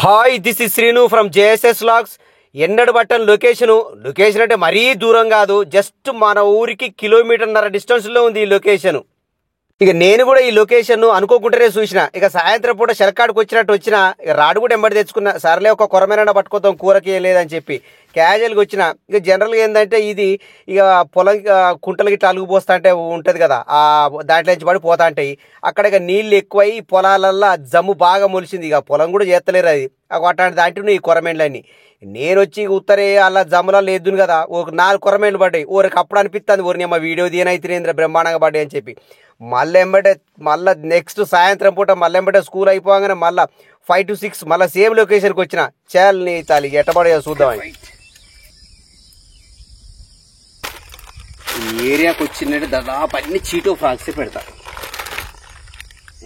Hi this is Srinu from JSS vlogs. ఎన్నడు button location అంటే మరీ దూరం కాదు, జస్ట్ మన ఊరికి కిలోమీటర్న్నర డిస్టెన్స్లో ఉంది ఈ లొకేషన్. ఇక నేను కూడా ఈ లొకేషన్ అనుకోకుండానే చూసిన. ఇక సాయంత్రం పూట శరకాడికి వచ్చిన ఇక రాడు కూడా ఎంబడి తెచ్చుకున్నా. సర్లే ఒక కొరమేనా పట్టుకోతాం, కూరకి లేదని చెప్పి క్యాజువల్గా వచ్చిన. ఇక జనరల్గా ఏంటంటే ఇది ఇక పొలం కుంటలు గిట్లా అలుగు పోస్తా అంటే ఉంటుంది కదా, ఆ దాంట్లో నుంచి పడి పోతా ఉంటాయి. అక్కడ ఇక నీళ్ళు ఎక్కువై పొలాలల్లో జమ్ము బాగా మొలిసింది. ఇక పొలం కూడా చేస్తలేరు అది అట్లాంటి దాంట్లో ఈ కొరమేండ్లన్నీ. నేను వచ్చి ఉత్తరే అలా జమ్ములలో ఎద్దును కదా, ఒక 4 కొరమేండ్లు పడ్డాయి. ఊరికి అప్పుడు అనిపిస్తుంది ఊరిని అమ్మ వీడియో తీయనైతే బ్రహ్మాండంగా పడ్డాయి అని చెప్పి. మళ్ళీ నెక్స్ట్ సాయంత్రం పూట మళ్ళీ స్కూల్ అయిపోగానే మళ్ళీ 5 to 6 మళ్ళీ సేమ్ లొకేషన్కి వచ్చిన. చాలు నీ తాలి ఎట్టబడే చూద్దామని ఈ ఏరియాకి వచ్చిందంటే దాదాపు అన్ని చీటో ఫ్రాక్సే పెడతా.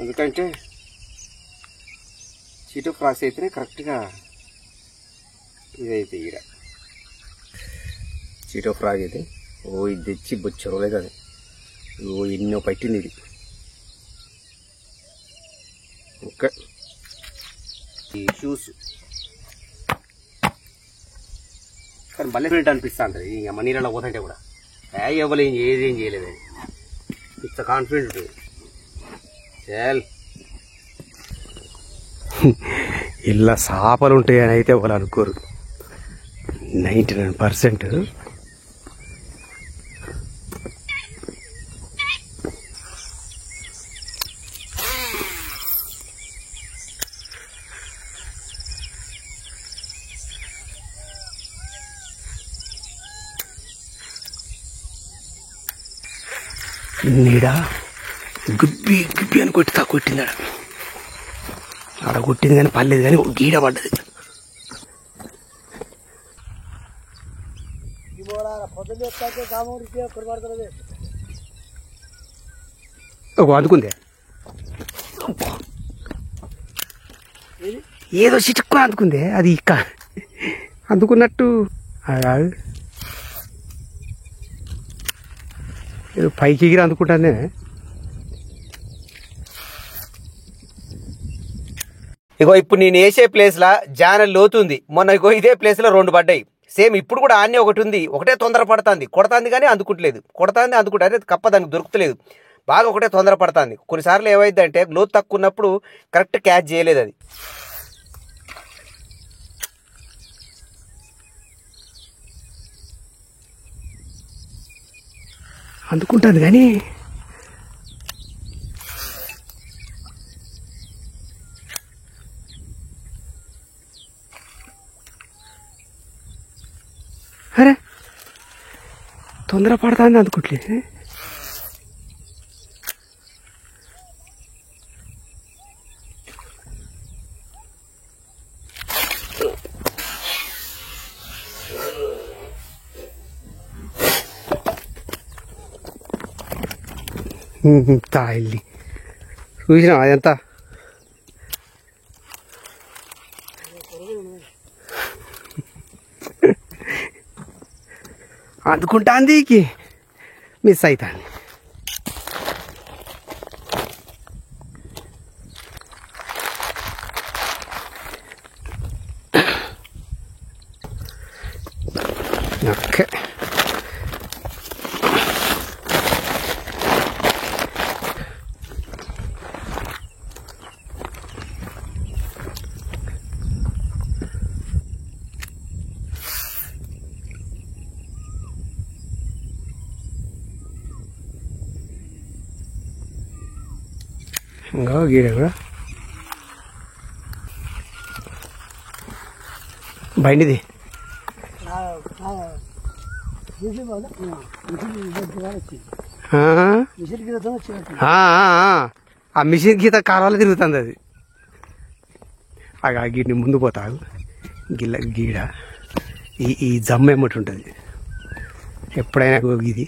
ఎందుకంటే చీటో ఫ్రాక్స్ అయితేనే కరెక్ట్గా ఇదైతే ఈడ చీటో ఫ్రాక్ అయితే ఇది తెచ్చి బొచ్చరలే కదా, ఎన్నో పట్టింది ఇది. ఓకే, ఈ షూస్ కానీ మళ్ళీ అనిపిస్తా ఉంటుంది ఈ అమ్మ నీళ్ళలో పోతుంటే కూడా ఎవరు ఏం చేయలేదు. ఇంత కాన్ఫిడెంట్ ఉంటుంది. చాల్ ఇలా చేపలు ఉంటాయని అయితే వాళ్ళు అనుకోరు. 99% నీడ గుబ్బి గుబ్బి అని కొట్టింది. ఆడ కొట్టింది కానీ పర్లేదు, కానీ గీడ పడ్డది. అందుకుందే ఏదో చిటుక్కు అందుకుందే, అది ఇక్క అందుకున్నట్టు ఏదో పైకి ఎగిరి అందుకుంటానే. ఇగో ఇప్పుడు నేను వేసే ప్లేస్లో జానల్ లోతుంది. మొన్న ఇగో ఇదే ప్లేస్లో 2 పడ్డాయి. సేమ్ ఇప్పుడు కూడా ఆన్నే ఒకటి ఉంది. ఒకటే తొందర పడుతుంది, కొడతాంది కానీ అందుకుంటలేదు. అందుకుంటే కప్ప దానికి దొరుకుతలేదు. బాగా ఒకటే తొందర పడుతుంది. కొన్నిసార్లు ఏమైందంటే లోతు తక్కువ ఉన్నప్పుడు కరెక్ట్ క్యాచ్ చేయలేదు అది. అందుకుంటుంది కానీ అరే తొందర పడుతుంది అందుకోట్లేదు. తాయిల్లి చూసినా అదంతా అందుకుంటాంది, మిస్ అవుతాంది. ఓకే, ఇంకా గీడ కూడా బండిది. ఆ మిషన్ గీత కారాలు తిరుగుతుంది అది. ఆ గీడిని ముందు పోతాగు గీడ ఈ జమ్మ ఏమటి ఉంటుంది ఎప్పుడైనా ఇది.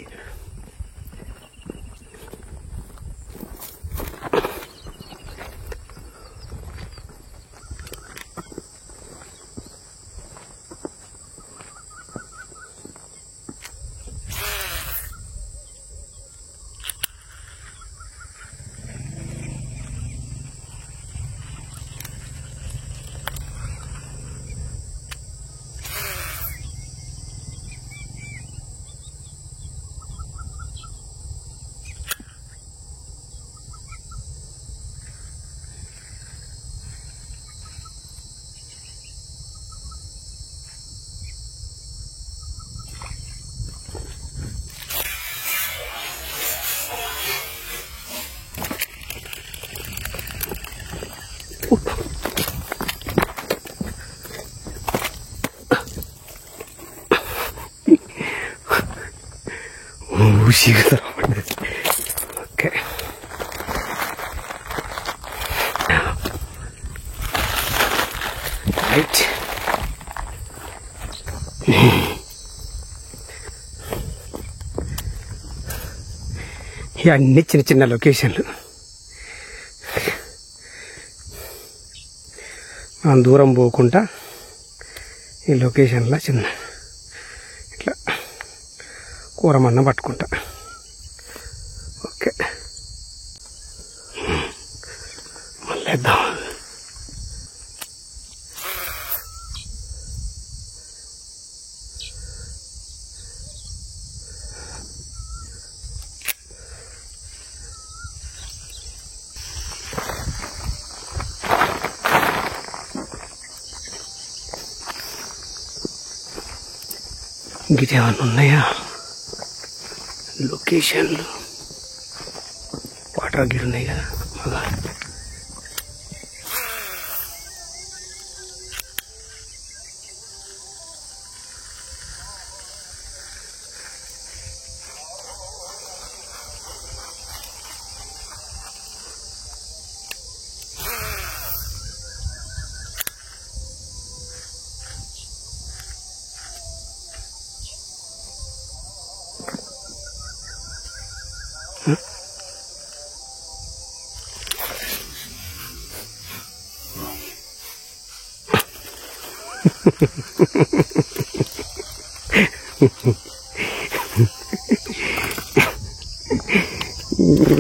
ఖుషిగా దొరకబడ్డది. Okay, right. ఇవన్నీ చిన్న చిన్న లొకేషన్లు. మనం దూరం పోకుండా ఈ లొకేషన్లో చిన్న ఇట్లా కూరమన్న పట్టుకుంటా. ఓకే, మళ్ళీ వేద్దాం. ఇంకేమన్నా ఉన్నాయా లొకేషన్లు? వాటర్ గిర్ ఉన్నాయి కదా బాగా.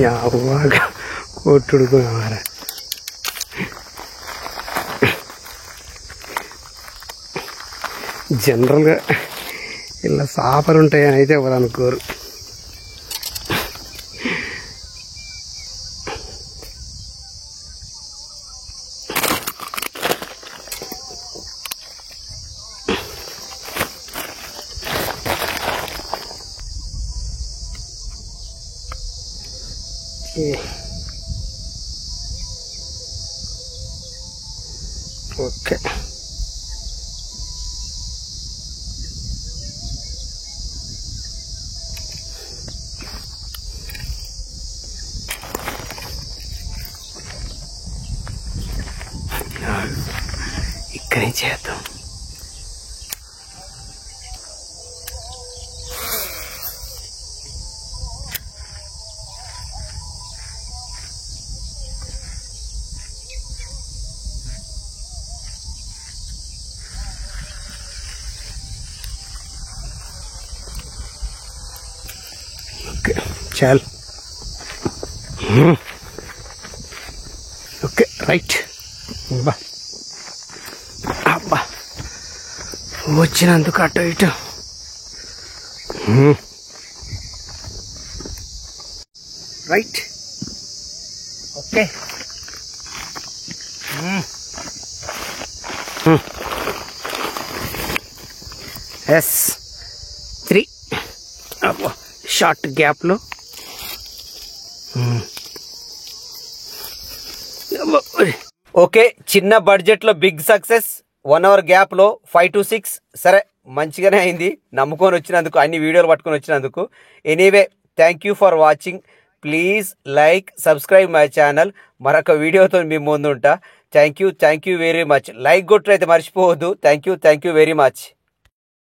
యావగా కొట్టుడుకున్నారా? జనరల్గా ఇలా సాపలు ఉంటాయని అయితే ఎవరు అనుకోరు. ఓకే, ఇక్కడి నుంచి చేద్దాం. ఓకే, చాలు. Okay, right. బా అబ్బా, వచ్చినందుకు అటు ఇటు. రైట్. ఓకే, ఎస్ 3 అబ్బా షార్ట్ గ్యాప్లో. ఓకే, చిన్న బడ్జెట్లో బిగ్ సక్సెస్. 1 hour గ్యాప్లో 5 to 6. సరే, మంచిగానే అయింది నమ్ముకొని వచ్చినందుకు, అన్ని వీడియోలు పట్టుకొని వచ్చినందుకు. Anyway, thank you for watching. Please like, subscribe my channel. మరొక వీడియోతో మీ ముందు ఉంటా. Thank you very much. Like కొట్టయితే మర్చిపోవద్దు. Thank you very much.